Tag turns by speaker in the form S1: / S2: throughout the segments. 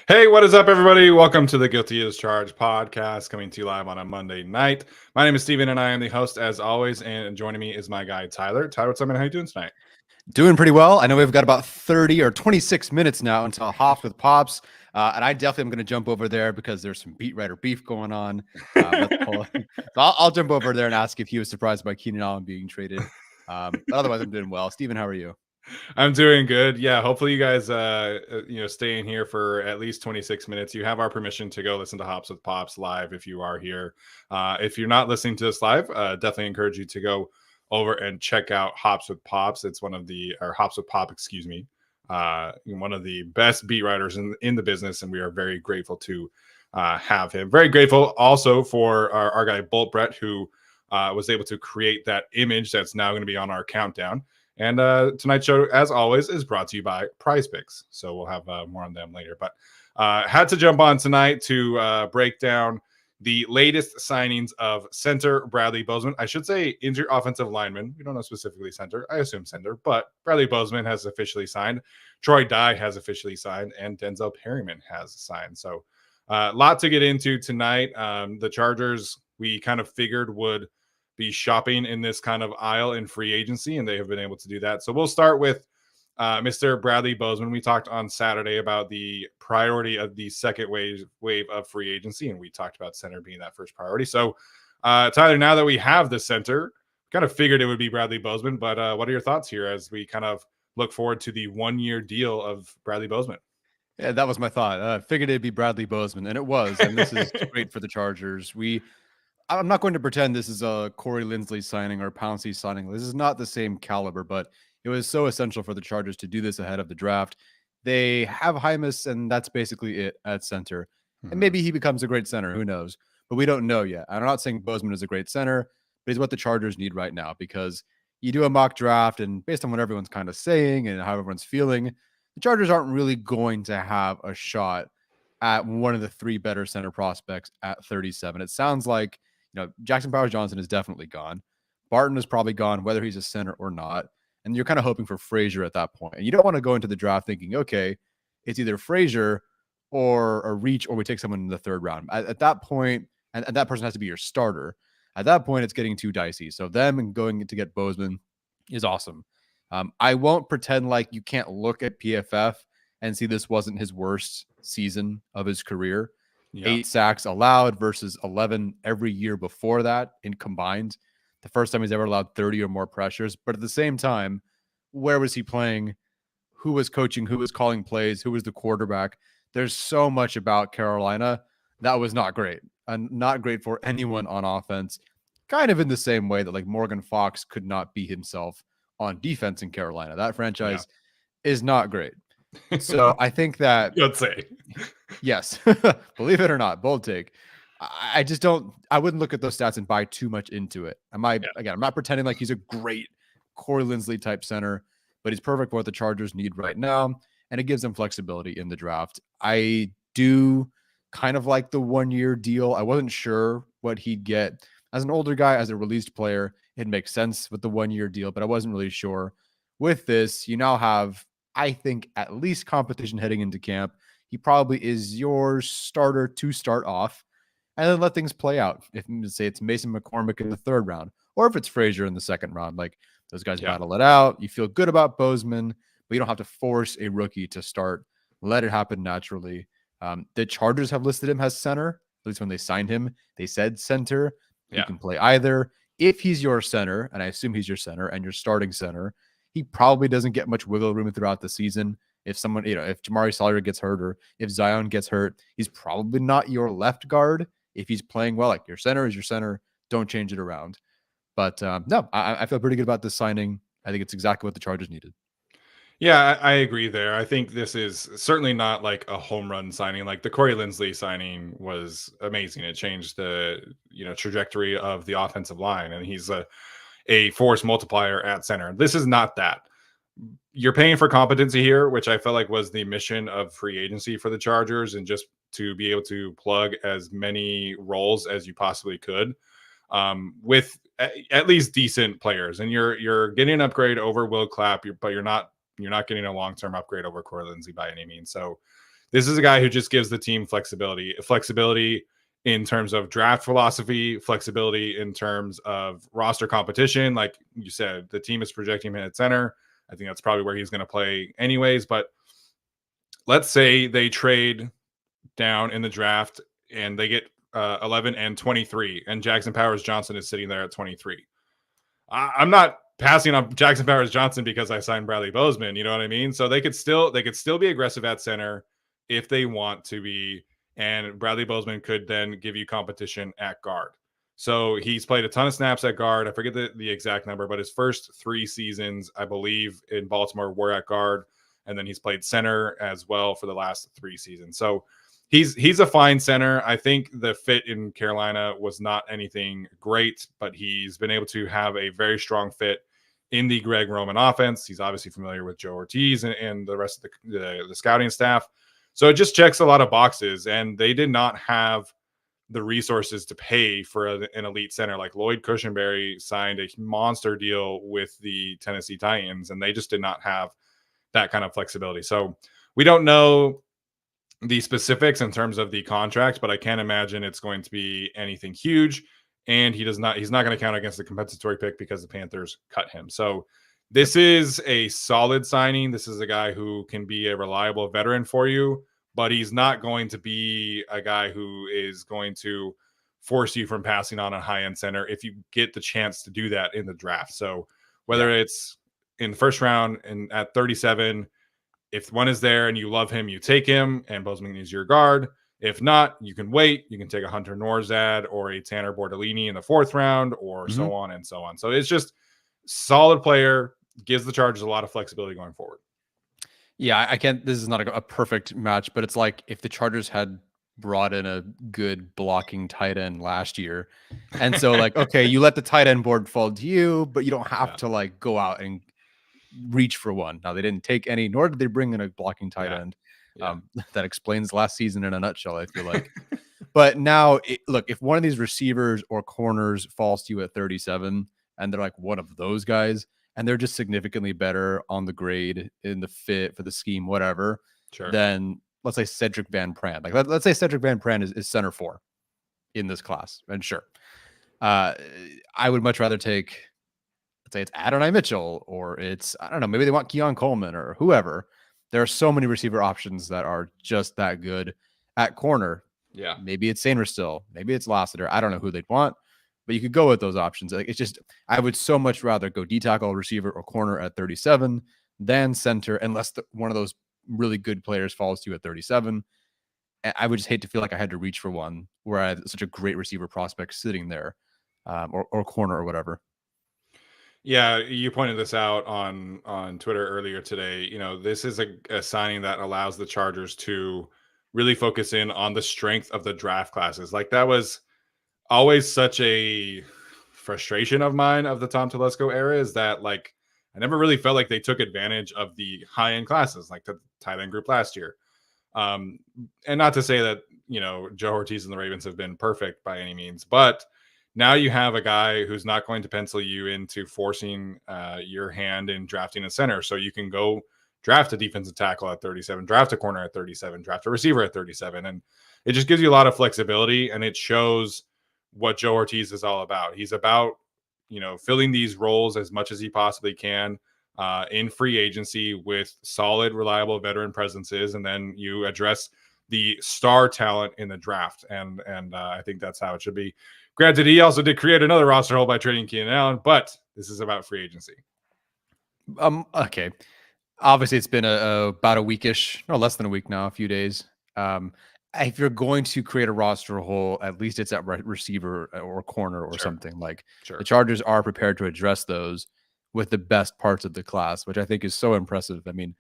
S1: Hey, what is up, everybody? Welcome to the Guilty as Charged podcast, coming to you live on a Monday night. My name is Steven, and I am the host, as always. And joining me is my guy, Tyler. Tyler, what's up, man? How you doing tonight?
S2: Doing pretty well. I know we've got about 30 or 26 minutes now until Hops with Pops. And I definitely am going to jump over there because there's some beat writer beef going on. So I'll jump over there and ask if he was surprised by Keenan Allen being traded. But otherwise, I'm doing well. Steven, how are you?
S1: I'm doing good. Yeah, hopefully you guys, stay in here for at least 26 minutes. You have our permission to go listen to Hops with Pops live if you are here. If you're not listening to this live, definitely encourage you to go over and check out Hops with Pops. It's Hops with Pop, excuse me. One of the best beat writers in the business, and we are very grateful to have him. Very grateful also for our guy Bolt Brett, who was able to create that image that's now going to be on our countdown. And tonight's show, as always, is brought to you by Prize Picks. So we'll have more on them later. But had to jump on tonight to break down the latest signings of center Bradley Bozeman. I should say injured offensive lineman. We don't know specifically center. I assume center. But Bradley Bozeman has officially signed. Troy Dye has officially signed. And Denzel Perryman has signed. So a lot to get into tonight. The Chargers, we kind of figured would be shopping in this kind of aisle in free agency, and they have been able to do that. So we'll start with Mr. Bradley Bozeman. We talked on Saturday about the priority of the second wave of free agency, and we talked about center being that first priority. So, Tyler, now that we have the center, kind of figured it would be Bradley Bozeman, but what are your thoughts here as we kind of look forward to the 1-year deal of Bradley Bozeman?
S2: Yeah, that was my thought. Figured it'd be Bradley Bozeman, and it was. And this is great for the Chargers. I'm not going to pretend this is a Corey Linsley signing or Pouncey signing. This is not the same caliber, but it was so essential for the Chargers to do this ahead of the draft. They have Hymus, and that's basically it at center. And maybe he becomes a great center. Who knows? But we don't know yet. I'm not saying Bozeman is a great center, but he's what the Chargers need right now because you do a mock draft, and based on what everyone's kind of saying and how everyone's feeling, the Chargers aren't really going to have a shot at one of the three better center prospects at 37. It sounds like Jackson Powers Johnson is definitely gone. Barton is probably gone, whether he's a center or not. And you're kind of hoping for Frazier at that point. And you don't want to go into the draft thinking, okay, it's either Frazier or a reach, or we take someone in the third round. At that point, and that person has to be your starter. At that point, it's getting too dicey. So them and going to get Bozeman is awesome. I won't pretend like you can't look at PFF and see this wasn't his worst season of his career. Yeah. 8 sacks allowed versus 11 every year before that in combined. The first time he's ever allowed 30 or more pressures. But at the same time, where was he playing? Who was coaching? Who was calling plays? Who was the quarterback? There's so much about Carolina that was not great. And not great for anyone on offense. Kind of in the same way that like Morgan Fox could not be himself on defense in Carolina. That franchise is not great. So I think that
S1: let's say
S2: yes, believe it or not, bold take. I just don't. I wouldn't look at those stats and buy too much into it. Again, I'm not pretending like he's a great Corey Linsley type center, but he's perfect for what the Chargers need right now, and it gives them flexibility in the draft. I do kind of like the 1-year deal. I wasn't sure what he'd get as an older guy, as a released player. It makes sense with the 1-year deal, but I wasn't really sure. With this, you now have, I think, at least competition heading into camp. He probably is your starter to start off, and then let things play out. If say it's Mason McCormick in the third round, or if it's Frazier in the second round, like those guys battle it out. You feel good about Bozeman, but you don't have to force a rookie to start. Let it happen naturally. The Chargers have listed him as center. At least when they signed him, they said center. He can play either. If he's your center, and I assume he's your center and your starting center, he probably doesn't get much wiggle room throughout the season. If someone, if Jamari Sawyer gets hurt or if Zion gets hurt, he's probably not your left guard. If he's playing well, like your center is your center, don't change it around. But no, I feel pretty good about this signing. I think it's exactly what the Chargers needed.
S1: Yeah, I agree there. I think this is certainly not like a home run signing. Like the Corey Linsley signing was amazing. It changed the trajectory of the offensive line, and he's a force multiplier at center. This is not that. You're paying for competency here, which I felt like was the mission of free agency for the Chargers, and just to be able to plug as many roles as you possibly could with at least decent players. And you're getting an upgrade over Will Clapp, but you're not getting a long-term upgrade over Corey Linsley by any means. So This is a guy who just gives the team flexibility in terms of draft philosophy, flexibility in terms of roster competition. Like you said, the team is projecting him at center. I think that's probably where he's going to play anyways. But let's say they trade down in the draft and they get 11 and 23, and Jackson Powers Johnson is sitting there at 23. I'm not passing on Jackson Powers Johnson because I signed Bradley Bozeman. You know what I mean? So they could still be aggressive at center if they want to be, and Bradley Bozeman could then give you competition at guard. So he's played a ton of snaps at guard. I forget the exact number, but his first 3 seasons, I believe, in Baltimore were at guard, and then he's played center as well for the last 3 seasons. So he's a fine center. I think the fit in Carolina was not anything great, but he's been able to have a very strong fit in the Greg Roman offense. He's obviously familiar with Joe Ortiz and the rest of the scouting staff. So it just checks a lot of boxes, and they did not have the resources to pay for an elite center. Like Lloyd Cushenberry signed a monster deal with the Tennessee Titans, and they just did not have that kind of flexibility. So we don't know the specifics in terms of the contract, but I can't imagine it's going to be anything huge. And he's not going to count against the compensatory pick because the Panthers cut him. So this is a solid signing. This is a guy who can be a reliable veteran for you, but he's not going to be a guy who is going to force you from passing on a high-end center if you get the chance to do that in the draft. So whether it's in the first round and at 37, if one is there and you love him, you take him, and Bozeman is your guard. If not, you can wait. You can take a Hunter Norzad or a Tanner Bordellini in the 4th round, or so on and so on. So it's just solid player, gives the Chargers a lot of flexibility going forward.
S2: Yeah, I can't. This is not a perfect match, but it's like if the Chargers had brought in a good blocking tight end last year, and so like, okay, you let the tight end board fall to you, but you don't have to like go out and reach for one. Now they didn't take any, nor did they bring in a blocking tight end. That explains last season in a nutshell, I feel like. But now, look, if one of these receivers or corners falls to you at 37, and they're like one of those guys, and they're just significantly better on the grade, in the fit, for the scheme, whatever, then let's say Cedric Van Pran. Like, let's say Cedric Van Pran is center 4 in this class. And sure, I would much rather take, let's say it's Adonai Mitchell, or it's, I don't know, maybe they want Keon Coleman or whoever. There are so many receiver options that are just that good at corner.
S1: Yeah.
S2: Maybe it's Sainer still. Maybe it's Lassiter. I don't know who they'd want, but you could go with those options. Like, it's just, I would so much rather go D tackle, receiver, or corner at 37 than center, unless one of those really good players falls to you at 37. I would just hate to feel like I had to reach for one where I had such a great receiver prospect sitting there, or corner or whatever.
S1: Yeah, you pointed this out on Twitter earlier today. You know, this is a signing that allows the Chargers to really focus in on the strength of the draft classes. Like, that was always such a frustration of mine of the Tom Telesco era, is that, like, I never really felt like they took advantage of the high-end classes, like the tight end group last year. And not to say that, you know, Joe Ortiz and the Ravens have been perfect by any means, but now you have a guy who's not going to pencil you into forcing your hand in drafting a center. So you can go draft a defensive tackle at 37, draft a corner at 37, draft a receiver at 37. And it just gives you a lot of flexibility, and it shows what Joe Ortiz is all about. He's about, you know, filling these roles as much as he possibly can in free agency with solid, reliable veteran presences. And then you address the star talent in the draft. And I think that's how it should be. Granted, he also did create another roster hole by trading Keenan Allen, but this is about free agency.
S2: Okay. Obviously, it's been about a weekish, no, less than a week now, a few days. If you're going to create a roster hole, at least it's at receiver or corner or something. Like, the Chargers are prepared to address those with the best parts of the class, which I think is so impressive. I mean,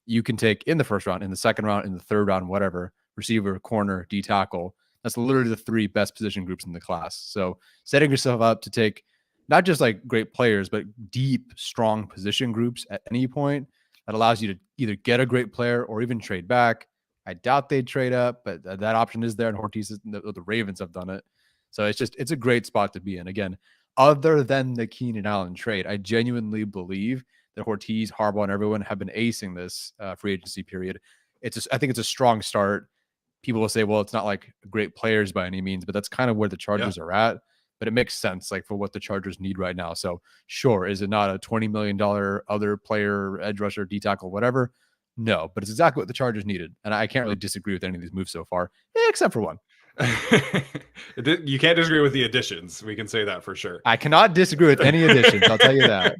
S2: you can take in the first round, in the second round, in the third round, whatever, receiver, corner, D tackle. That's literally the 3 best position groups in the class. So setting yourself up to take not just like great players, but deep, strong position groups at any point, that allows you to either get a great player or even trade back. I doubt they'd trade up, but that option is there, and Ortiz, the Ravens have done it. So it's a great spot to be in. Again, other than the Keenan Allen trade, I genuinely believe that Ortiz, Harbaugh, and everyone have been acing this free agency period. I think it's a strong start. People will say, well, it's not like great players by any means, but that's kind of where the
S1: Yeah.
S2: Chargers are at. But it makes sense, like, for what the Chargers need right now. So sure, is it not a $20 million other player, edge rusher, D tackle, whatever? No, but it's exactly what the Chargers needed. And I can't really disagree with any of these moves so far, except for one.
S1: You can't disagree with the additions. We can say that for sure.
S2: I cannot disagree with any additions. I'll tell you that.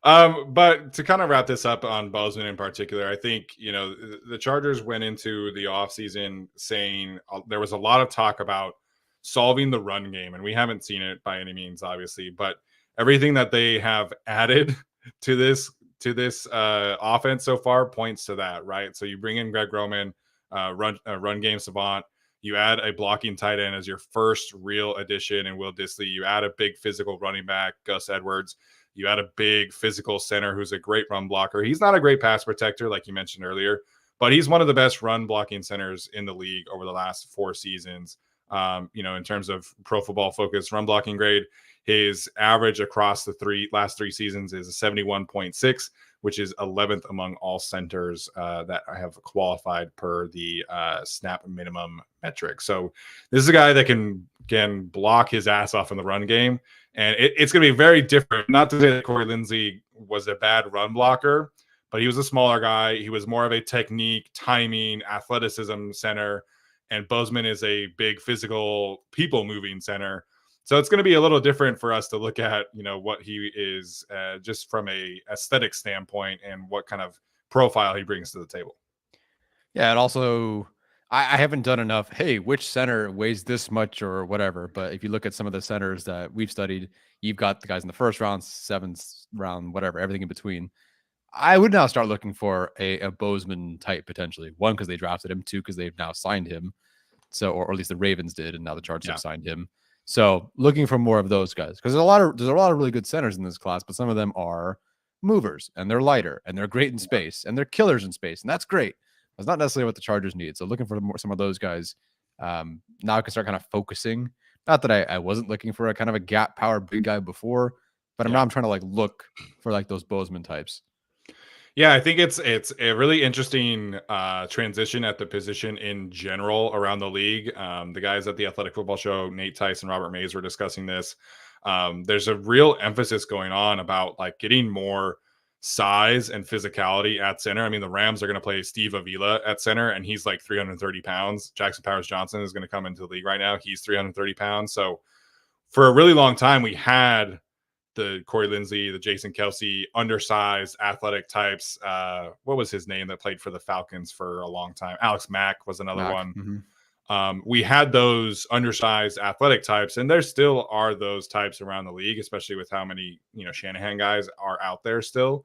S1: But to kind of wrap this up on Bozeman in particular, I think, the Chargers went into the offseason saying there was a lot of talk about solving the run game, and we haven't seen it by any means, obviously, but everything that they have added to this offense so far points to that, right? So you bring in Greg Roman, run game savant. You add a blocking tight end as your first real addition in Will Dissly. You add a big physical running back, Gus Edwards. You add a big physical center who's a great run blocker. He's not a great pass protector, like you mentioned earlier, but he's one of the best run blocking centers in the league over the last 4 seasons. In terms of Pro Football Focus run blocking grade, his average across the last three seasons is a 71.6, which is 11th among all centers that have qualified per the snap minimum metric. So this is a guy that can block his ass off in the run game. And it's going to be very different. Not to say that Corey Linsley was a bad run blocker, but he was a smaller guy. He was more of a technique, timing, athleticism center. And Bozeman is a big physical, people-moving center. So it's going to be a little different for us to look at, what he is just from a aesthetic standpoint and what kind of profile he brings to the table.
S2: Yeah, and also I haven't done enough. Hey, which center weighs this much or whatever? But if you look at some of the centers that we've studied, you've got the guys in the first round, seventh round, whatever, everything in between. I would now start looking for a Bozeman type potentially. One, because they drafted him. Two, because they've now signed him. So, or at least the Ravens did, and now the Chargers have signed him. So, looking for more of those guys, because there's a lot of really good centers in this class, but some of them are movers and they're lighter and they're great in space and they're killers in space, and that's great. That's not necessarily what the Chargers need. So, looking for some of those guys. Now I can start kind of focusing. Not that I wasn't looking for a kind of a gap power big guy before, but now I'm trying to look for those Bozeman types.
S1: Yeah, I think it's a really interesting transition at the position in general around the league. The guys at the Athletic Football Show, Nate Tice and Robert Mays, were discussing this. There's a real emphasis going on about getting more size and physicality at center. I mean, the Rams are going to play Steve Avila at center, and he's 330 pounds. Jackson Powers Johnson is going to come into the league right now. He's 330 pounds. So for a really long time, we had the Corey Linsley, the Jason Kelsey, undersized athletic types. What was his name that played for the Falcons for a long time? Alex Mack was another one. Mm-hmm. We had those undersized athletic types, and there still are those types around the league, especially with how many Shanahan guys are out there still.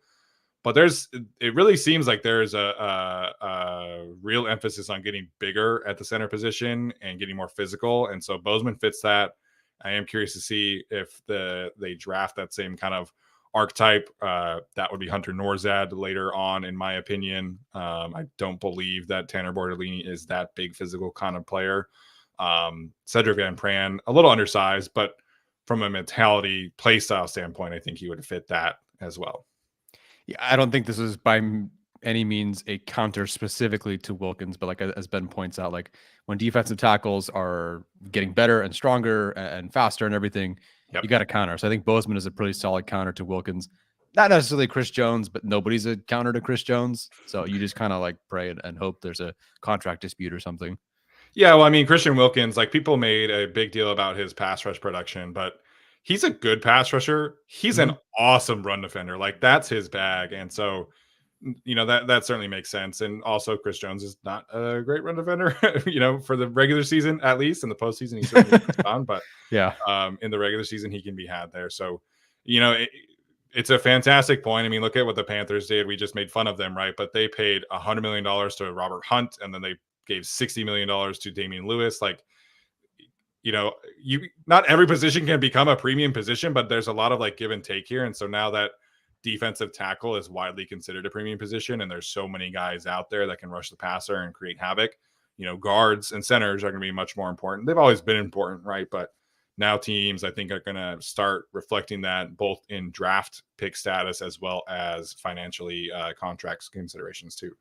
S1: But it really seems like there's a real emphasis on getting bigger at the center position and getting more physical, and so Bozeman fits that. I am curious to see if they draft that same kind of archetype. That would be Hunter Norzad later on, in my opinion. I don't believe that Tanner Bortolini is that big physical kind of player. Cedric Van Pran, a little undersized, but from a mentality, play style standpoint, I think he would fit that as well.
S2: Yeah, I don't think this is by any means a counter specifically to Wilkins, but as Ben points out, when defensive tackles are getting better and stronger and faster and everything, you got to counter. So I think Bozeman is a pretty solid counter to Wilkins. Not necessarily Chris Jones, but nobody's a counter to Chris Jones. So you just kind of pray and hope there's a contract dispute or something.
S1: Yeah, well, I mean, Christian Wilkins, people made a big deal about his pass rush production, but he's a good pass rusher. He's an awesome run defender. That's his bag. And so, that certainly makes sense. And also, Chris Jones is not a great run defender, for the regular season, at least. In the postseason, he certainly is on, but in the regular season, he can be had there. So, it's a fantastic point. I mean, look at what the Panthers did. We just made fun of them, right? But they paid $100 million to Robert Hunt, and then they gave $60 million to Damian Lewis. Not every position can become a premium position, but there's a lot of give and take here. And so now that defensive tackle is widely considered a premium position, and there's so many guys out there that can rush the passer and create havoc, guards and centers are going to be much more important. They've always been important, right? But now teams, I think, are going to start reflecting that both in draft pick status as well as financially contracts considerations too.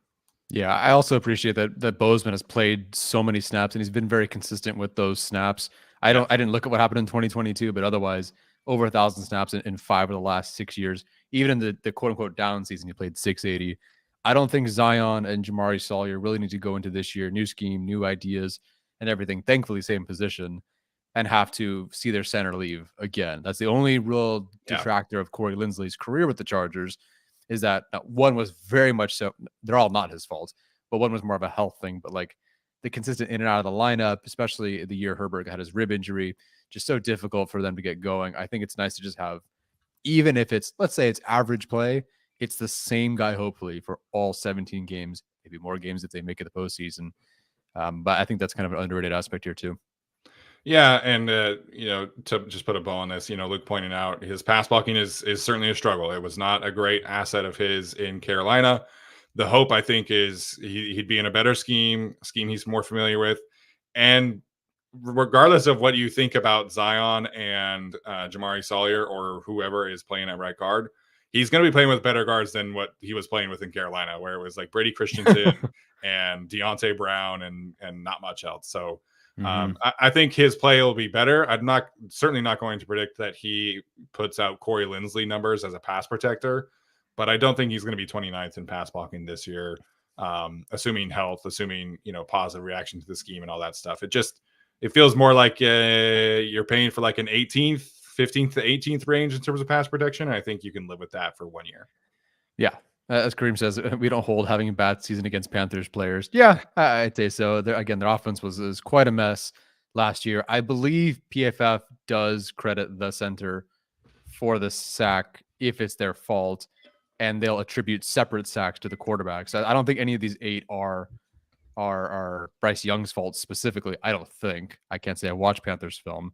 S2: Yeah, I also appreciate that Bozeman has played so many snaps and he's been very consistent with those snaps.
S1: Yeah.
S2: I didn't look at what happened in 2022, but otherwise over 1,000 snaps in 5 of the last 6 years. Even in the quote unquote down season, he played 680. I don't think Zion and Jamari Sawyer really need to go into this year, new scheme, new ideas, and everything. Thankfully, same position, and have to see their center leave again. That's the only real
S1: Yeah.
S2: detractor of Corey Linsley's career with the Chargers, is that one was very much so, they're all not his fault, but one was more of a health thing. But like the consistent in and out of the lineup, especially the year Herbert had his rib injury, just so difficult for them to get going. I think it's nice to just have, even if it's, let's say it's average play, it's the same guy, hopefully, for all 17 games, maybe more games if they make it the postseason. But I think that's kind of an underrated aspect here, too.
S1: Yeah, and to just put a bow on this, Luke pointing out his pass blocking is certainly a struggle. It was not a great asset of his in Carolina. The hope, I think, is he'd be in a better scheme he's more familiar with, and regardless of what you think about Zion and Jamari Sawyer or whoever is playing at right guard, he's going to be playing with better guards than what he was playing with in Carolina, where it was like Brady Christensen and Deontay Brown and not much else. So
S2: Mm-hmm.
S1: I think his play will be better. I'm not certainly not going to predict that he puts out Corey Linsley numbers as a pass protector, but I don't think he's going to be 29th in pass blocking this year. Assuming health, assuming positive reaction to the scheme and all that stuff. It feels more like you're paying for like an 18th, 15th to 18th range in terms of pass protection. I think you can live with that for 1 year.
S2: Yeah. As Kareem says, we don't hold having a bad season against Panthers players. Yeah, I'd say so. Again, their offense was quite a mess last year. I believe PFF does credit the center for the sack if it's their fault, and they'll attribute separate sacks to the quarterbacks. I don't think any of these 8 are Bryce Young's fault specifically. I don't think. I can't say I watched Panthers film,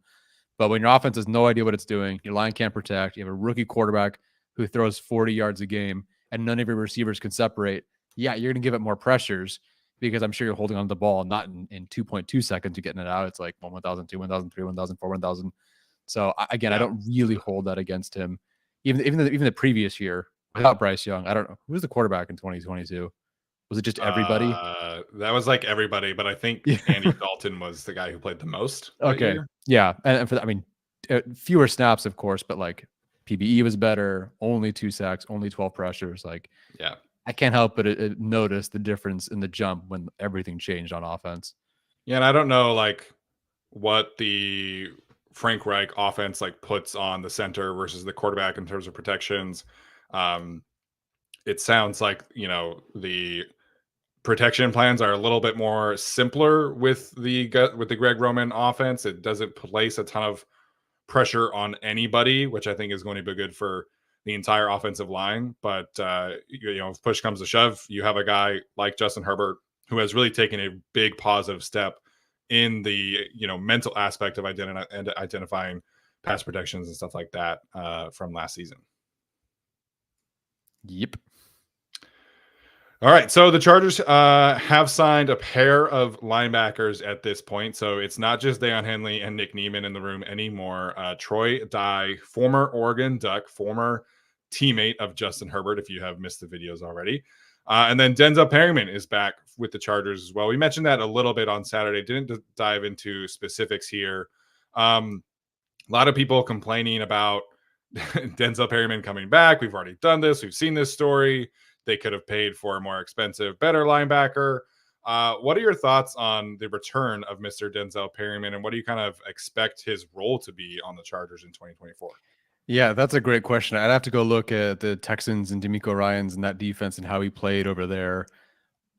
S2: but when your offense has no idea what it's doing, your line can't protect, you have a rookie quarterback who throws 40 yards a game, and none of your receivers can separate, yeah, you're going to give it more pressures because I'm sure you're holding on to the ball, not in 2.2 seconds to getting it out. It's like 1,000, 2, 1,000, 3, 1,000, 4, 1,000. So again, I
S1: Yeah.
S2: don't really hold that against him. Even the previous year without Bryce Young, I don't know who was the quarterback in 2022. Was it just everybody?
S1: That was like everybody, but I think
S2: Yeah.
S1: Andy Dalton was the guy who played the most that
S2: Okay.
S1: year.
S2: Yeah. And for that, I mean, fewer snaps, of course, but like PBE was better, only 2 sacks, only 12 pressures. Like,
S1: Yeah.
S2: I can't help but notice the difference in the jump when everything changed on offense.
S1: Yeah, and I don't know like what the Frank Reich offense like puts on the center versus the quarterback in terms of protections. Um, it sounds like the protection plans are a little bit more simpler with the Greg Roman offense. It doesn't place a ton of pressure on anybody, which I think is going to be good for the entire offensive line. But if push comes to shove, you have a guy like Justin Herbert who has really taken a big positive step in the mental aspect of identifying pass protections and stuff like that from last season.
S2: Yep.
S1: All right, so the Chargers have signed a pair of linebackers at this point. So it's not just Deion Henley and Nick Niemann in the room anymore. Troy Dye, former Oregon Duck, former teammate of Justin Herbert, if you have missed the videos already. And then Denzel Perryman is back with the Chargers as well. We mentioned that a little bit on Saturday. Didn't dive into specifics here. A lot of people complaining about Denzel Perryman coming back. We've already done this. We've seen this story. They could have paid for a more expensive, better linebacker. What are your thoughts on the return of Mr. Denzel Perryman, and what do you kind of expect his role to be on the Chargers in 2024?
S2: Yeah, that's a great question. I'd have to go look at the Texans and D'Amico Ryans and that defense and how he played over there.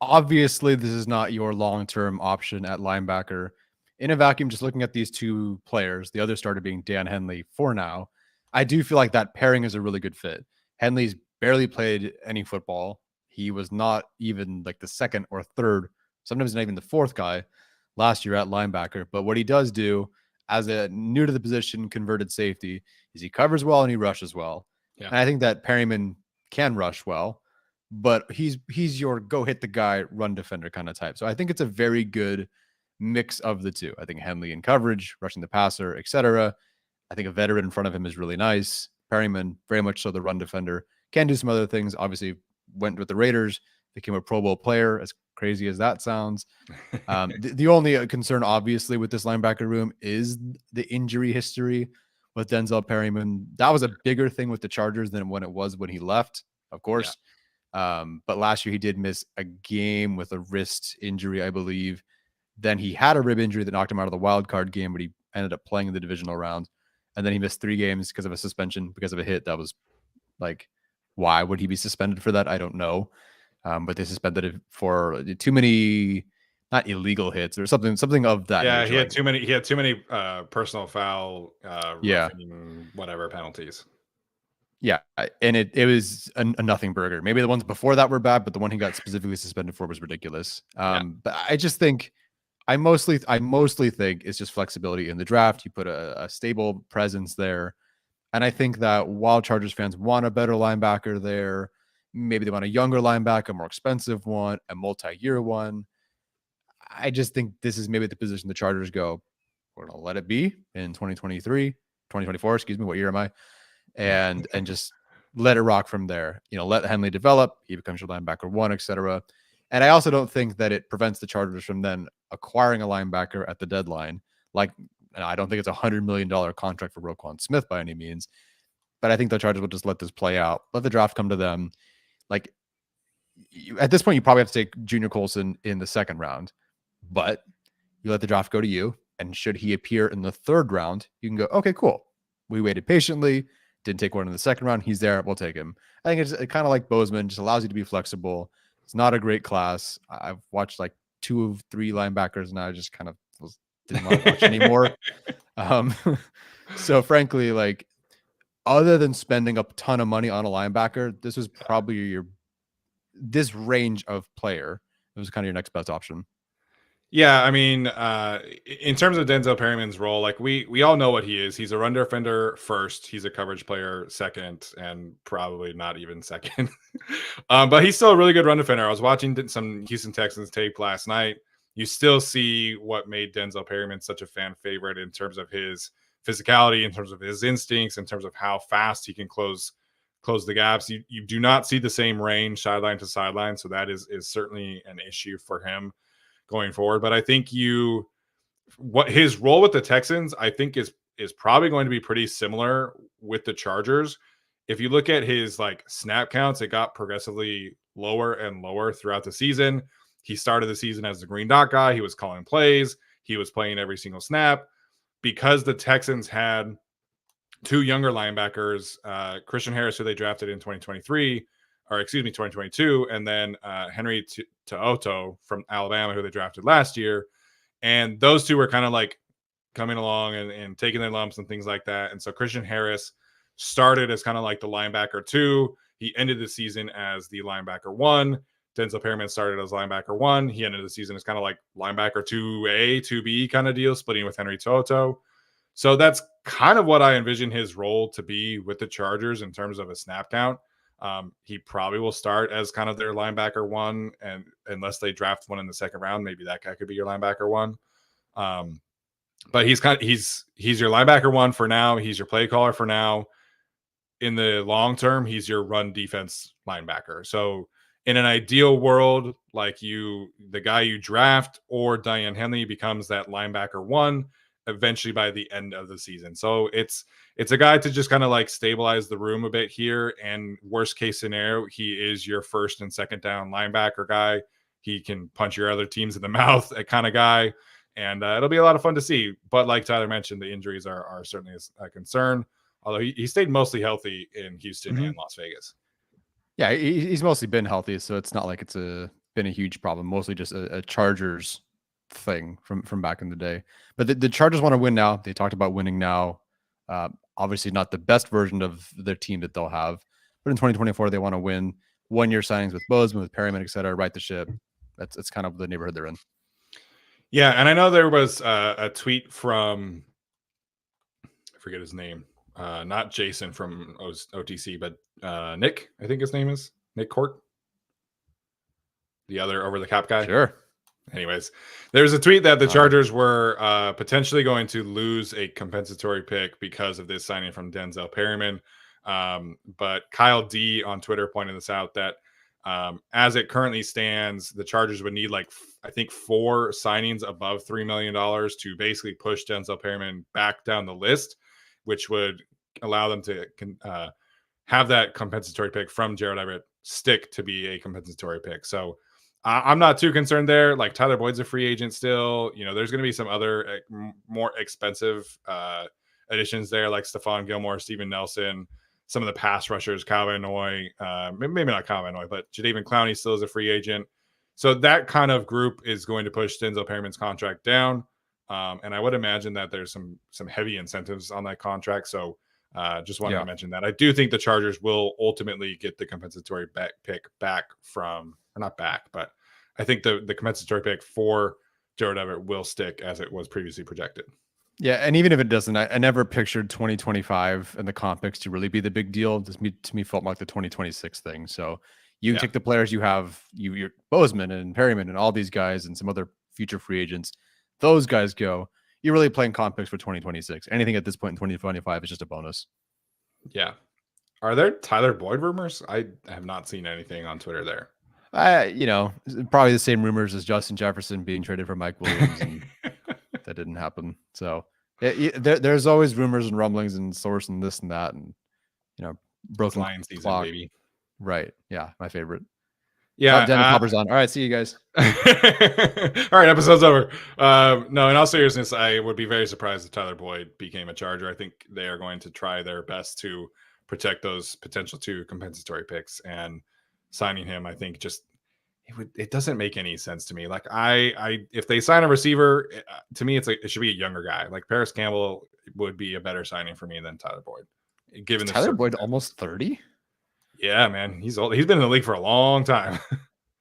S2: Obviously, this is not your long-term option at linebacker. In a vacuum, just looking at these 2 players, the other starter being Dan Henley for now, I do feel like that pairing is a really good fit. Henley's barely played any football. He was not even like the second or third, sometimes not even the fourth guy last year at linebacker. But what he does do as a new to the position converted safety is he covers well and he rushes well.
S1: Yeah.
S2: And I think that Perryman can rush well, but he's your go hit the guy, run defender kind of type. So I think it's a very good mix of the two. I think Henley in coverage, rushing the passer, etc. I think a veteran in front of him is really nice. Perryman, very much so the run defender, can do some other things. Obviously, went with the Raiders, became a Pro Bowl player, as crazy as that sounds. The only concern, obviously, with this linebacker room is the injury history with Denzel Perryman. That was a bigger thing with the Chargers than when it was when he left, of course. But last year he did miss a game with a wrist injury, I believe. Then he had a rib injury that knocked him out of the wild card game, but he ended up playing in the divisional round. And then he missed 3 games because of a suspension, because of a hit that was like, why would he be suspended for that? I don't know. But they suspended it for too many, not illegal hits or something of that
S1: Yeah,
S2: nature.
S1: he had too many personal foul,
S2: Yeah.
S1: roughing, whatever penalties.
S2: Yeah, and it was a nothing burger. Maybe the ones before that were bad, but the one he got specifically suspended for was ridiculous. But I just think I mostly think it's just flexibility in the draft. You put a stable presence there, and I think that while Chargers fans want a better linebacker there, maybe they want a younger linebacker, a more expensive one, a multi-year one. I just think this is maybe the position the Chargers go, we're going to let it be in 2023, 2024, excuse me. What year am I? And just let it rock from there. Let Henley develop. He becomes your linebacker 1, etc. And I also don't think that it prevents the Chargers from then acquiring a linebacker at the deadline. Like, I don't think it's $100 million contract for Roquan Smith by any means, but I think the Chargers will just let this play out, let the draft come to them. Like, at this point, you probably have to take Junior Colson in the 2nd round, but you let the draft go to you. And should he appear in the 3rd round, you can go, okay, cool. We waited patiently, didn't take one in the 2nd round. He's there. We'll take him. I think it's kind of like Bozeman, just allows you to be flexible. It's not a great class. I've watched like 2 of 3 linebackers, and I just kind of didn't want to watch anymore. So frankly, like, other than spending a ton of money on a linebacker, this was probably this range of player. It was kind of your next best option.
S1: Yeah, I mean, in terms of Denzel Perryman's role, like we all know what he is. He's a run defender first. He's a coverage player second, and probably not even second. But he's still a really good run defender. I was watching some Houston Texans tape last night. You still see what made Denzel Perryman such a fan favorite in terms of his physicality, in terms of his instincts, in terms of how fast he can close the gaps. You do not see the same range sideline to sideline, so that is certainly an issue for him going forward. But I think what his role with the Texans, I think is probably going to be pretty similar with the Chargers. If you look at his like snap counts, it got progressively lower and lower throughout the season. He started the season as the green dot guy. He was calling plays. He was playing every single snap. Because the Texans had 2 younger linebackers, Christian Harris, who they drafted in 2022, and then Henry To'oto from Alabama, who they drafted last year. And those 2 were kind of like coming along and taking their lumps and things like that. And so Christian Harris started as kind of like the linebacker 2. He ended the season as the linebacker 1. Denzel Perryman started as linebacker 1. He ended the season as kind of like linebacker 2A, 2B kind of deal, splitting with Henry To'oto. So that's kind of what I envision his role to be with the Chargers in terms of a snap count. He probably will start as kind of their linebacker 1, and unless they draft one in the 2nd round, maybe that guy could be your linebacker 1. But he's your linebacker 1 for now. He's your play caller for now. In the long term, he's your run defense linebacker. So in an ideal world, like the guy you draft or Diane Henley becomes that linebacker 1 eventually by the end of the season. So it's a guy to just kind of like stabilize the room a bit here. And worst case scenario, he is your 1st and 2nd down linebacker guy. He can punch your other teams in the mouth, that kind of guy. And it'll be a lot of fun to see. But like Tyler mentioned, the injuries are certainly a concern. Although he stayed mostly healthy in Houston and Las Vegas.
S2: Yeah, he's mostly been healthy, so it's not like it's been a huge problem. Mostly just a Chargers thing from back in the day. But the Chargers want to win now. They talked about winning now. Obviously not the best version of their team that they'll have, but in 2024 they want to win. 1-year signings with Bozeman, with Perryman, etc. Right the ship. That's kind of the neighborhood they're in.
S1: Yeah, and I know there was a tweet from, I forget his name, not Jason from OTC, but Nick, I think his name is Nick Court, the other over the cap guy.
S2: Sure.
S1: Anyways, there's a tweet that the Chargers were potentially going to lose a compensatory pick because of this signing from Denzel Perryman. But Kyle D on Twitter pointed this out, that As it currently stands, the Chargers would need I think 4 signings above $3 million to basically push Denzel Perryman back down the list, which would allow them to have that compensatory pick from Jared Everett stick to be a compensatory pick. So I'm not too concerned there. Like Tyler Boyd's a free agent still. There's going to be some other more expensive additions there, like Stephon Gilmore, Steven Nelson, some of the pass rushers, Kyle Van Noy, maybe not Kyle Van Noy, but Jadeveon Clowney still is a free agent. So that kind of group is going to push Denzel Perryman's contract down. And I would imagine that there's some heavy incentives on that contract. So just wanted to mention that. I do think the Chargers will ultimately get the compensatory pick back from, or not back, but I think the compensatory pick for Jared Everett will stick as it was previously projected.
S2: Yeah, and even if it doesn't, I never pictured 2025 and the comp picks to really be the big deal. This to me felt like the 2026 thing. So you take the players you have, you're Bozeman and Perryman and all these guys and some other future free agents. Those guys go. You're really playing comp picks for 2026. Anything at this point in 2025 is just a bonus.
S1: Yeah. Are there Tyler Boyd rumors? I have not seen anything on Twitter there.
S2: Probably the same rumors as Justin Jefferson being traded for Mike Williams, and that didn't happen. So there's always rumors and rumblings and source and this and that, and broken
S1: Lion season,
S2: clock.
S1: baby.
S2: Right? Yeah, my favorite.
S1: Yeah,
S2: Daniel Popper's on. All right, see you guys.
S1: All right, episode's over. No, in all seriousness, I would be very surprised if Tyler Boyd became a Charger. I think they are going to try their best to protect those potential 2 compensatory picks, and signing him, I think it doesn't make any sense to me. Like if they sign a receiver, to me, it should be a younger guy. Like Paris Campbell would be a better signing for me than Tyler Boyd. Given
S2: Tyler Boyd almost 30.
S1: Yeah, man, he's old. He's been in the league for a long time.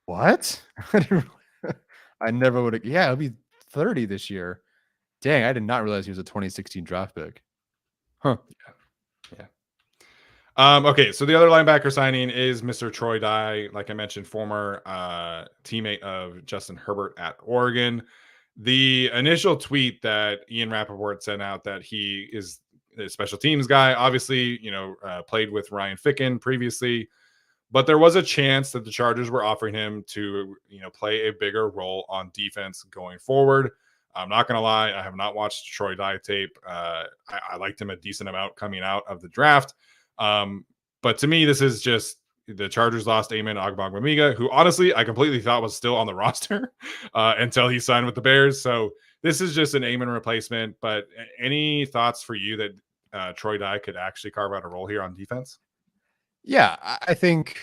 S2: What? I never would have. Yeah, he'll be 30 this year. Dang, I did not realize he was a 2016 draft pick. Huh.
S1: Yeah. Okay, so the other linebacker signing is Mr. Troy Dye, like I mentioned, former teammate of Justin Herbert at Oregon. The initial tweet that Ian Rappaport sent out that he is a special teams guy, obviously, played with Ryan Ficken previously, but there was a chance that the Chargers were offering him to, play a bigger role on defense going forward. I'm not going to lie, I have not watched Troy Dye tape. I liked him a decent amount coming out of the draft. But to me, this is just the Chargers lost Amen Ogbongbemiga, who honestly I completely thought was still on the roster until he signed with the Bears. So this is just an Amen replacement. But any thoughts for you that Troy Dye could actually carve out a role here on defense?
S2: Yeah, I think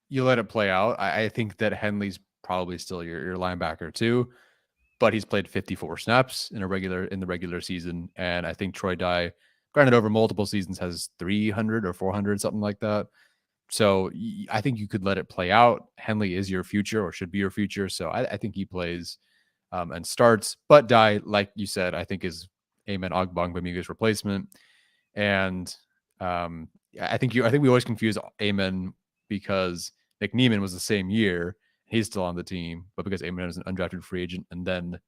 S2: you let it play out. I think that Henley's probably still your linebacker too, but he's played 54 snaps in the regular season, and I think Troy Dye, granted over multiple seasons, has 300 or 400, something like that. So I think you could let it play out. Henley is your future, or should be your future. So I think he plays and starts. But Dye, like you said, I think is Amen Ogbongbemiga's replacement. And I think we always confuse Amen because Nick Neiman was the same year. He's still on the team, but because Amen is an undrafted free agent, and then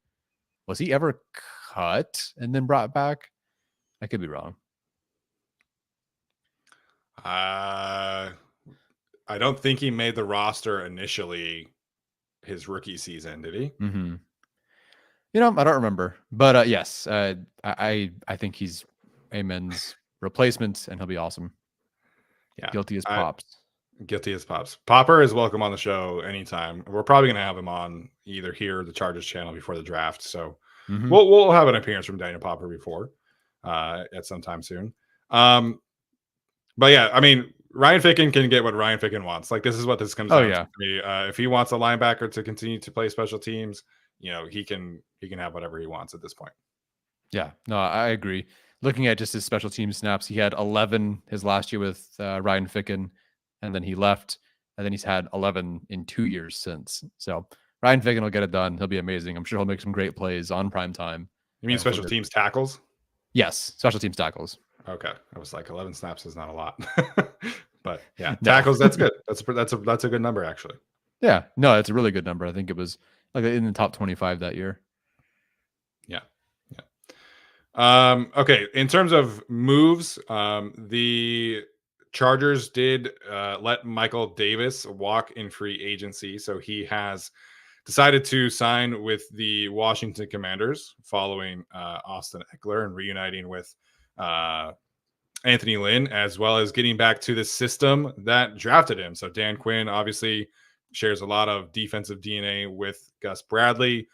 S2: was he ever cut and then brought back? I could be wrong.
S1: I don't think he made the roster initially his rookie season, did he?
S2: Mm-hmm. I don't remember, but yes, I think he's Amen's replacement, and he'll be awesome.
S1: Yeah,
S2: guilty as Pops.
S1: Guilty as Pops. Popper is welcome on the show anytime. We're probably going to have him on either here or the Chargers channel before the draft. So we'll have an appearance from Daniel Popper before at some time soon. But yeah, I mean, Ryan Ficken can get what Ryan Ficken wants. Like, this is what this comes down to me. If he wants a linebacker to continue to play special teams, he can have whatever he wants at this point.
S2: Yeah, no, I agree. Looking at just his special team snaps, he had 11 his last year with Ryan Ficken, and then he left, and then he's had 11 in 2 years since. So Ryan Ficken will get it done. He'll be amazing. I'm sure he'll make some great plays on prime time.
S1: You mean special teams tackles?
S2: Yes, special teams tackles.
S1: Okay, I was like 11 snaps is not a lot, but yeah, tackles. That's good. That's a good number actually.
S2: Yeah, no, it's a really good number. I think it was like in the top 25 that year.
S1: Yeah. Okay, in terms of moves, the Chargers did let Michael Davis walk in free agency, so he has decided to sign with the Washington Commanders following Austin Eckler and reuniting with Anthony Lynn, as well as getting back to the system that drafted him. So Dan Quinn obviously shares a lot of defensive DNA with Gus Bradley.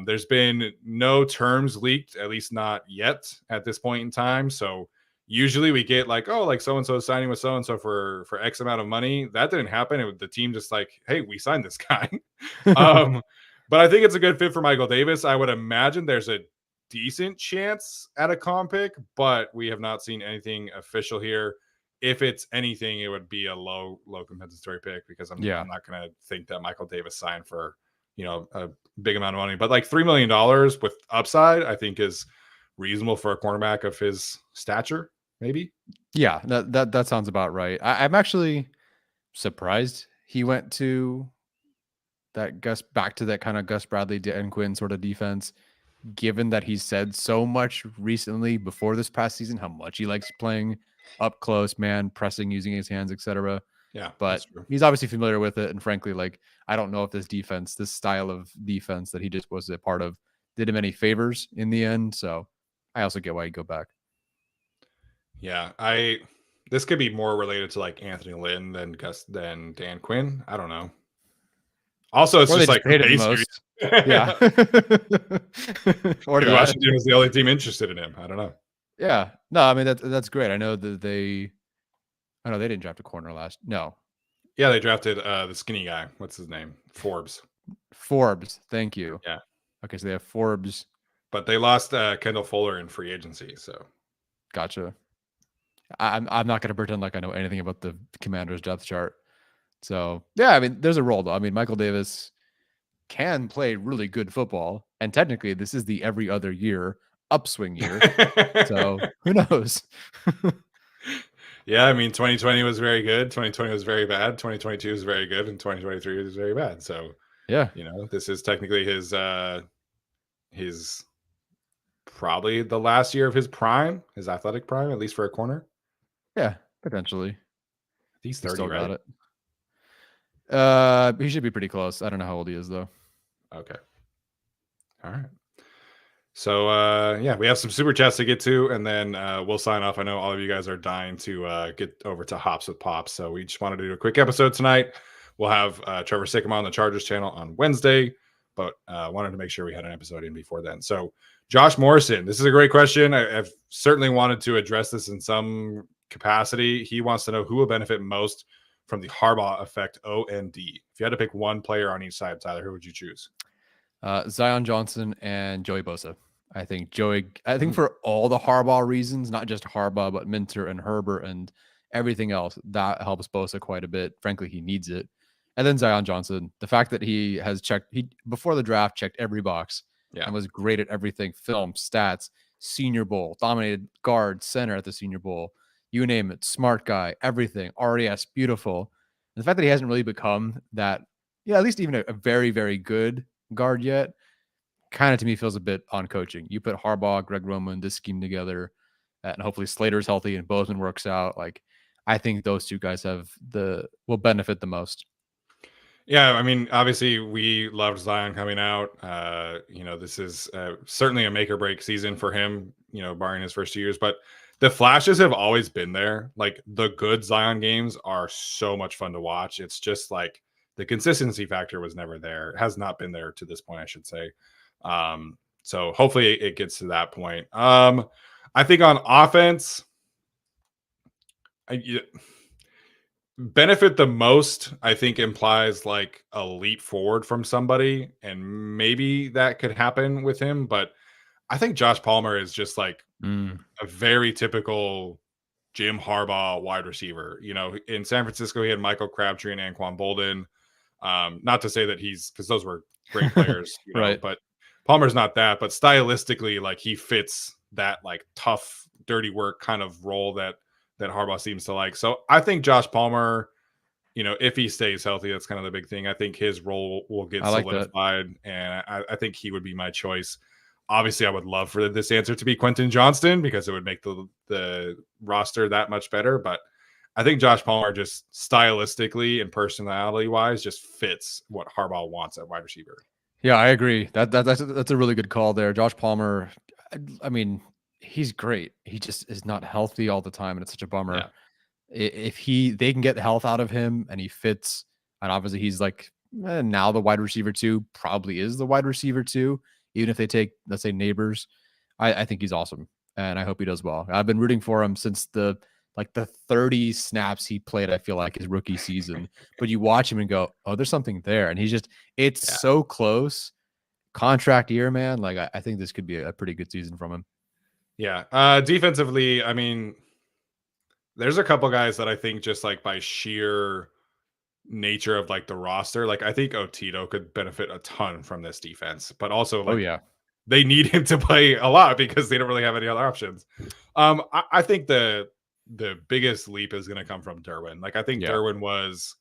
S1: There's been no terms leaked, at least not yet at this point in time. So usually we get like, oh, like so-and-so signing with so-and-so for X amount of money. That didn't happen. The team just like, hey, we signed this guy. But I think it's a good fit for Michael Davis. I would imagine there's a decent chance at a comp pick, but we have not seen anything official here. If it's anything, it would be a low compensatory pick because I'm not going to think that Michael Davis signed for, a big amount of money. But like $3 million with upside, I think is reasonable for a cornerback of his stature, maybe.
S2: Yeah, that sounds about right. I'm actually surprised he went to back to that kind of Gus Bradley, Dan Quinn sort of defense, given that he said so much recently before this past season how much he likes playing up close, man, pressing, using his hands, etc.
S1: Yeah,
S2: but he's obviously familiar with it. And frankly, like, I don't know if this style of defense that he just was a part of, did him any favors in the end. So I also get why he'd go back.
S1: Yeah, this could be more related to like Anthony Lynn than Dan Quinn. I don't know. Also, it's just like
S2: paid him the most. Yeah.
S1: Or Washington was the only team interested in him. I don't know.
S2: Yeah. No, I mean that's great. I know that they didn't draft a corner last. No.
S1: Yeah, they drafted the skinny guy. What's his name? Forbes.
S2: Thank you.
S1: Yeah.
S2: Okay, so they have Forbes.
S1: But they lost Kendall Fuller in free agency, so
S2: gotcha. I'm not going to pretend like I know anything about the Commanders depth chart. So yeah, I mean, there's a role though. I mean, Michael Davis can play really good football, and technically, this is the every other year upswing year. So who knows?
S1: Yeah, I mean, 2020 was very good. 2020 was very bad. 2022 was very good, and 2023 was very bad. So
S2: yeah,
S1: this is technically his probably the last year of his prime, his athletic prime, at least for a corner.
S2: Yeah, potentially.
S1: He's 30, right?
S2: Got it. He should be pretty close. I don't know how old he is though.
S1: Okay. All right. So yeah, we have some super chats to get to, and then we'll sign off. I know all of you guys are dying to get over to Hops with Pops, so we just wanted to do a quick episode tonight. We'll have Trevor Sycamore on the Chargers channel on Wednesday, but wanted to make sure we had an episode in before then. So Josh Morrison, this is a great question. I've certainly wanted to address this in some capacity. He wants to know who will benefit most from the Harbaugh effect, O and D. If you had to pick one player on each side, Tyler, who would you choose?
S2: Zion Johnson and Joey Bosa. I think for all the Harbaugh reasons, not just Harbaugh, but Minter and Herbert and everything else, that helps Bosa quite a bit. Frankly, he needs it. And then Zion Johnson, the fact that he before the draft checked every box and was great at everything: film, stats, Senior Bowl, dominated guard, center at the Senior Bowl, you name it, smart guy, everything, RES, beautiful. And the fact that he hasn't really become that, at least even a very, very good guard yet, kind of to me feels a bit on coaching. You put Harbaugh, Greg Roman, this scheme together, and hopefully Slater's healthy and Bozeman works out. Like, I think those two guys will benefit the most.
S1: Yeah, I mean, obviously we loved Zion coming out. This is certainly a make or break season for him, barring his first 2 years, but the flashes have always been there. Like, the good Zion games are so much fun to watch. It's just like the consistency factor was never there. It has not been there to this point, I should say. So hopefully it gets to that point. I think on offense, benefit the most, I think, implies like a leap forward from somebody, and maybe that could happen with him. But I think Josh Palmer is just like a very typical Jim Harbaugh wide receiver. In San Francisco, he had Michael Crabtree and Anquan Bolden. Not to say that because those were great players,
S2: right?
S1: But Palmer's not that. But stylistically, like, he fits that like tough, dirty work kind of role that Harbaugh seems to like. So I think Josh Palmer, if he stays healthy, that's kind of the big thing. I think his role will get solidified, and I think he would be my choice. Obviously, I would love for this answer to be Quentin Johnston because it would make the roster that much better. But I think Josh Palmer just stylistically and personality wise just fits what Harbaugh wants at wide receiver.
S2: Yeah, I agree. That's a really good call there. Josh Palmer, I mean, he's great. He just is not healthy all the time, and it's such a bummer.
S1: Yeah.
S2: If they can get health out of him and he fits, and obviously he's like now the wide receiver two, probably is the wide receiver two, even if they take, let's say, Neighbors. I think he's awesome, and I hope he does well. I've been rooting for him since the 30 snaps he played, I feel like, his rookie season. But you watch him and go, oh, there's something there. And it's
S1: Yeah.
S2: so close. Contract year, man. Like, I think this could be a pretty good season from him.
S1: Yeah. Defensively, I mean, there's a couple guys that I think just like by sheer nature of like the roster, like I think Otito could benefit a ton from this defense, but also
S2: Oh,
S1: like
S2: yeah.
S1: they need him to play a lot because they don't really have any other options. I think the biggest leap is going to come from Derwin. Like I think
S2: Yeah.
S1: Derwin was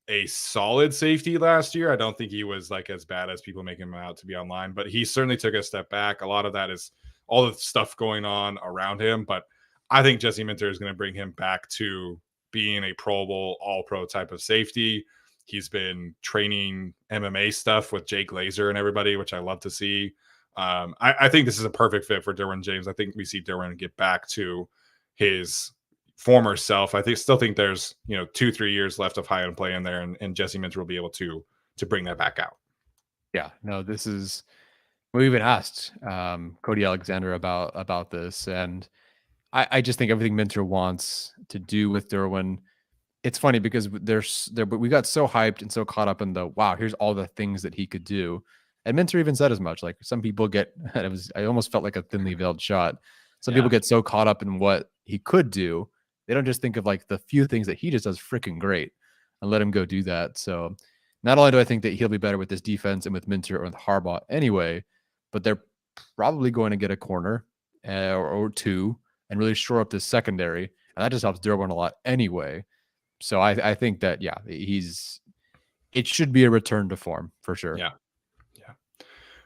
S1: a solid safety last year. I don't think he was like as bad as people make him out to be online, but he certainly took a step back. A lot of that is all the stuff going on around him, but I think Jesse Minter is going to bring him back to being a Pro Bowl, All Pro type of safety. He's been training MMA stuff with Jake Glazer and everybody, which I love to see. I think this is a perfect fit for Derwin James. I think we see Derwin get back to his former self. Still think there's 2-3 years left of high end play in there, and Jesse Minter will be able to bring that back out.
S2: Yeah. No, this is, we even asked Cody Alexander about this, and I just think everything Minter wants to do with Derwin. It's funny because we got so hyped and so caught up in the wow, here's all the things that he could do. And Minter even said as much. Like some people get, I almost felt like a thinly veiled shot. Some people get so caught up in what he could do, they don't just think of like the few things that he just does freaking great and let him go do that. So not only do I think that he'll be better with this defense and with Minter or with Harbaugh anyway, but they're probably going to get a corner or two and really shore up this secondary. And that just helps Derwin a lot anyway. So I think that, yeah, it should be a return to form for sure.
S1: Yeah.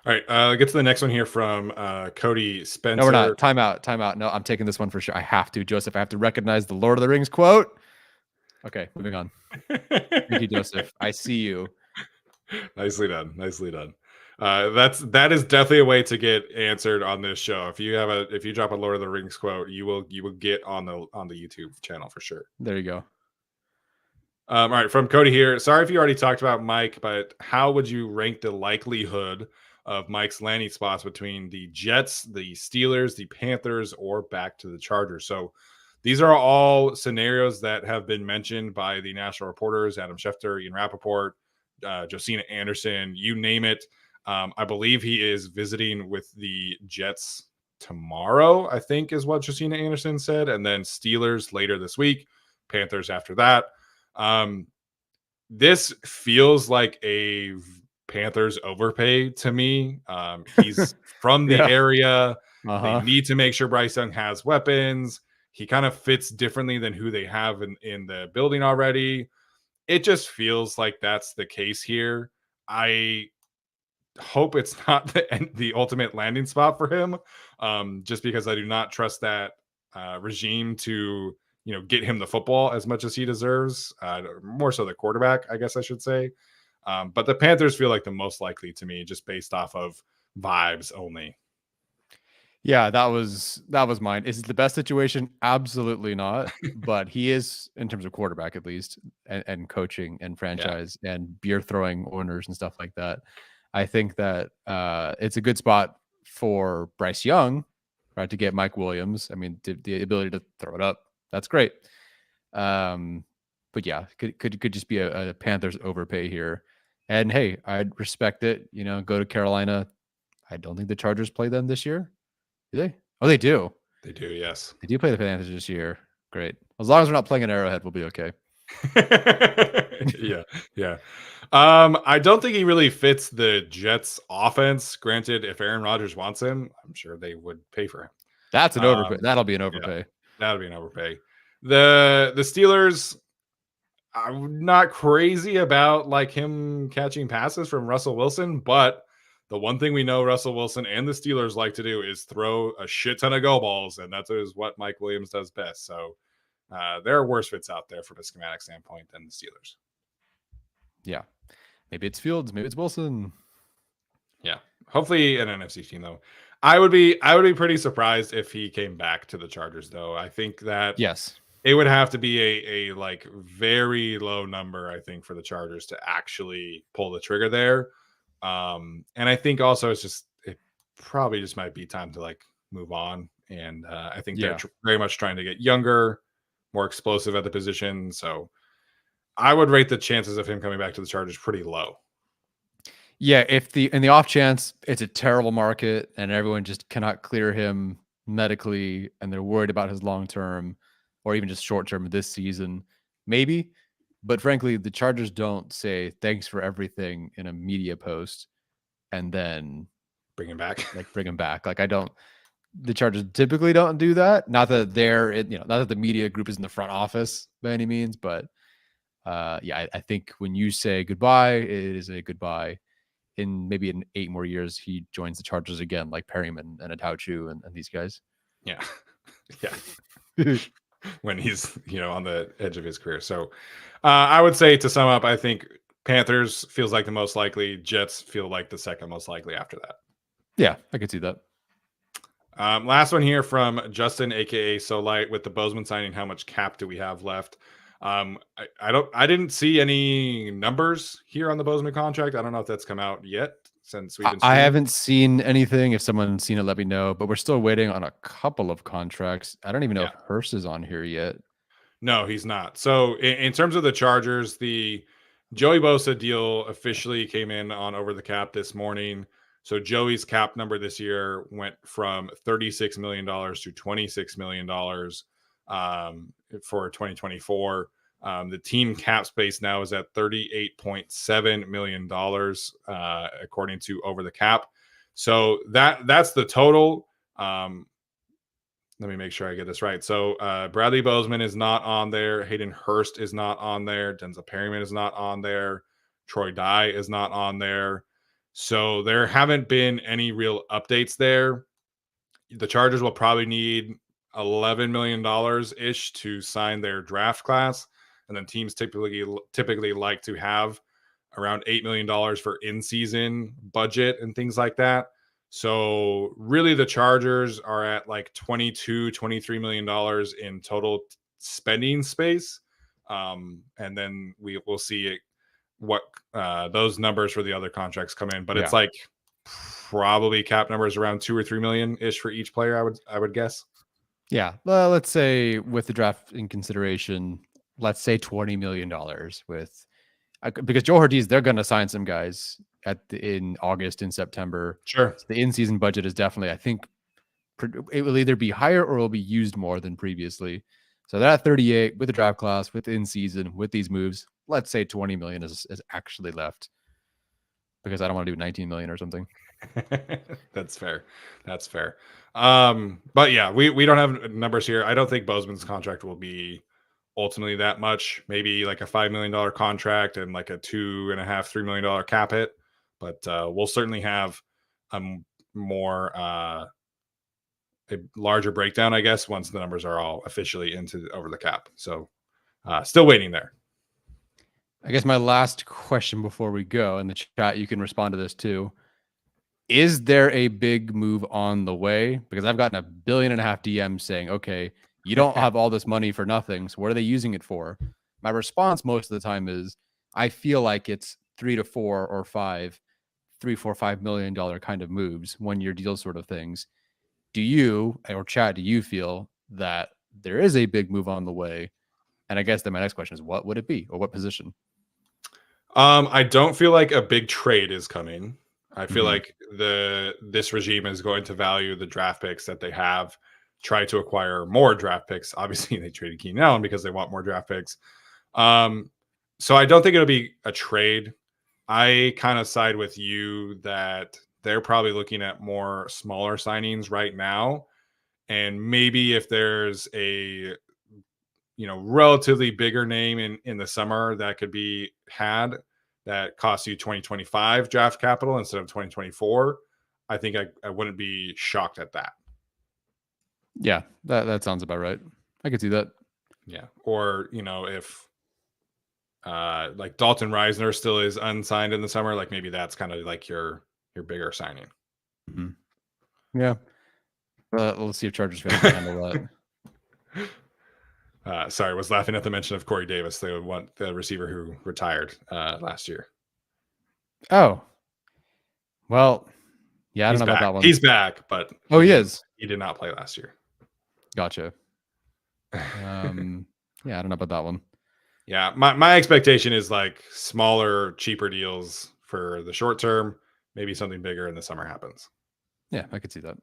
S1: All right, get to the next one here from Cody Spencer.
S2: No, we're not. Time out. No, I'm taking this one for sure. I have to, Joseph. I have to recognize the Lord of the Rings quote. Okay, moving on. Thank you, Joseph. I see you.
S1: Nicely done. That is definitely a way to get answered on this show. If you drop a Lord of the Rings quote, you will get on the YouTube channel for sure.
S2: There you go.
S1: All right, from Cody here. Sorry if you already talked about Mike, but how would you rank the likelihood of Mike's landing spots between the Jets, the Steelers, the Panthers, or back to the Chargers? So these are all scenarios that have been mentioned by the national reporters, Adam Schefter, Ian Rappaport, Josina Anderson, you name it. I believe he is visiting with the Jets tomorrow, I think is what Josina Anderson said. And then Steelers later this week, Panthers after that. This feels like a Panthers overpay to me. He's from the area. They need to make sure Bryce Young has weapons. He kind of fits differently than who they have in the building already. It just feels like that's the case here. I hope it's not the ultimate landing spot for him, just because I do not trust that regime to get him the football as much as he deserves. More so the quarterback, I guess I should say. But the Panthers feel like the most likely to me, just based off of vibes only.
S2: Yeah, that was mine. Is it the best situation? Absolutely not. But he is, in terms of quarterback at least, and coaching and franchise and beer throwing owners and stuff like that. I think that it's a good spot for Bryce Young, right, to get Mike Williams. I mean, the ability to throw it up, that's great. But yeah, could just be a Panthers overpay here. And hey, I'd respect it. Go to Carolina. I don't think the Chargers play them this year. Do they? Oh, they do.
S1: They do, yes.
S2: They do play the Panthers this year. Great. As long as we're not playing an Arrowhead, we'll be okay.
S1: Yeah. I don't think he really fits the Jets offense. Granted, if Aaron Rodgers wants him, I'm sure they would pay for him.
S2: That's an overpay. That'll be an overpay.
S1: Yeah, that'll be an overpay. The Steelers, I'm not crazy about like him catching passes from Russell Wilson, but the one thing we know Russell Wilson and the Steelers like to do is throw a shit ton of go balls, and that is what Mike Williams does best. So There are worse fits out there from a schematic standpoint than the Steelers.
S2: Yeah. Maybe it's Fields. Maybe it's Wilson.
S1: Yeah. Hopefully an NFC team though. I would be pretty surprised if he came back to the Chargers though. I think that
S2: Yes.
S1: it would have to be a like very low number, I think, for the Chargers to actually pull the trigger there. And I think also it probably just might be time to like move on. And I think they're very much trying to get younger, more explosive at the position. So I would rate the chances of him coming back to the Chargers pretty low.
S2: Yeah, if in the off chance it's a terrible market and everyone just cannot clear him medically and they're worried about his long term or even just short term this season, maybe. But frankly, the Chargers don't say thanks for everything in a media post and then
S1: bring him back.
S2: Like the Chargers typically don't do that. Not that not that the media group is in the front office by any means, but I think when you say goodbye, it is a goodbye. In 8 more years, he joins the Chargers again, like Perryman and Atauchu and these guys.
S1: Yeah. Yeah. When he's, on the edge of his career. So I would say to sum up, I think Panthers feels like the most likely. Jets feel like the second most likely after that.
S2: Yeah, I could see that.
S1: Last one here from Justin, aka So Light, with the Bozeman signing. How much cap do we have left? I didn't see any numbers here on the Bozeman contract. I don't know if that's come out yet since we've been
S2: I haven't seen anything. If someone's seen it, let me know. But we're still waiting on a couple of contracts. I don't even know if Hurst is on here yet.
S1: No, he's not. So in terms of the Chargers, the Joey Bosa deal officially came in on Over the Cap this morning. So Joey's cap number this year went from $36 million to $26 million for 2024. The team cap space now is at $38.7 million, according to Over the Cap. So that's the total. Let me make sure I get this right. So Bradley Bozeman is not on there. Hayden Hurst is not on there. Denzel Perryman is not on there. Troy Dye is not on there. So there haven't been any real updates there. The Chargers will probably need $11 million ish to sign their draft class. And then teams typically like to have around $8 million for in-season budget and things like that. So really the Chargers are at like $23 million in total spending space. And then we'll see what those numbers for the other contracts come in. But it's like probably cap numbers around 2 or 3 million ish for each player, I would guess.
S2: Yeah. Well, let's say with the draft in consideration, let's say $20 million because Joe Ortiz, they're going to sign some guys in August and September.
S1: Sure.
S2: So the in-season budget is definitely, I think, it will either be higher or it will be used more than previously. So that 38 with the draft class, with the in-season, with these moves, let's say 20 million is actually left because I don't want to do 19 million or something.
S1: That's fair. But yeah, we don't have numbers here. I don't think Bozeman's contract will be ultimately that much. Maybe like a $5 million contract and like a $2.5-3 million cap hit. But we'll certainly have a larger breakdown, I guess, once the numbers are all officially into over the cap. So still waiting there.
S2: I guess my last question before we go in the chat, you can respond to this too. Is there a big move on the way? Because I've gotten 1.5 billion DMs saying, okay, you don't have all this money for nothing. So what are they using it for? My response most of the time is, I feel like it's 3 to 4 or 5, $3-4-5 million kind of moves, 1-year deal sort of things. Do you or Chad, do you feel that there is a big move on the way? And I guess then my next question is, what would it be or what position?
S1: I don't feel like a big trade is coming. I feel like this regime is going to value the draft picks that they have, try to acquire more draft picks. Obviously, they traded Keenan Allen because they want more draft picks. So I don't think it'll be a trade. I kind of side with you that they're probably looking at more smaller signings right now. And maybe if there's a relatively bigger name in the summer that could be had that costs you 2025 draft capital instead of 2024, I think I wouldn't be shocked at that.
S2: Yeah, that sounds about right. I could see that.
S1: Yeah. Or, if like Dalton Reisner still is unsigned in the summer, like maybe that's kind of like your bigger signing.
S2: Yeah. Let's see if Chargers fans can handle that.
S1: Sorry, was laughing at the mention of Corey Davis, the receiver who retired last year.
S2: Oh, well, yeah, I don't
S1: He's
S2: know
S1: back.
S2: about that one.
S1: He's back, but
S2: he is.
S1: He did not play last year.
S2: Gotcha. Yeah, I don't know about that one.
S1: Yeah, my expectation is like smaller, cheaper deals for the short term. Maybe something bigger in the summer happens.
S2: Yeah, I could see that.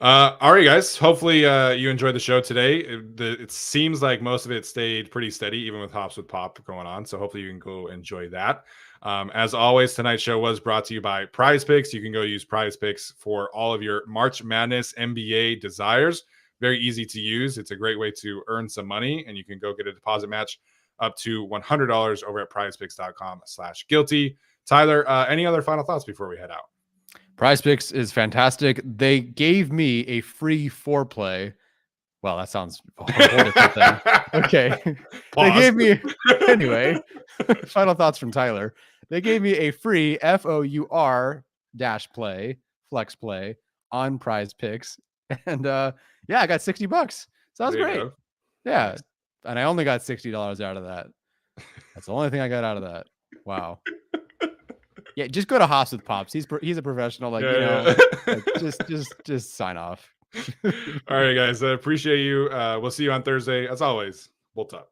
S1: All right, guys. Hopefully, you enjoyed the show today. It seems like most of it stayed pretty steady, even with Hops with Pop going on. So hopefully, you can go enjoy that. As always, tonight's show was brought to you by Prize Picks. You can go use Prize Picks for all of your March Madness NBA desires. Very easy to use. It's a great way to earn some money, and you can go get a deposit match up to $100 over at prizepicks.com/guilty. Tyler, any other final thoughts before we head out?
S2: Prize Picks is fantastic. They gave me a free foreplay. Well, that sounds a whole different thing. Okay. They gave me, anyway, final thoughts from Tyler. They gave me a free FOUR -play, flex play on Prize Picks. And yeah, I got $60. So that was great. Yeah. Nice. And I only got $60 out of that. That's the only thing I got out of that. Wow. Yeah, just go to Hops with Pops. He's a professional. Like, like just sign off.
S1: All right, guys. I appreciate you. We'll see you on Thursday. As always, Bolt up.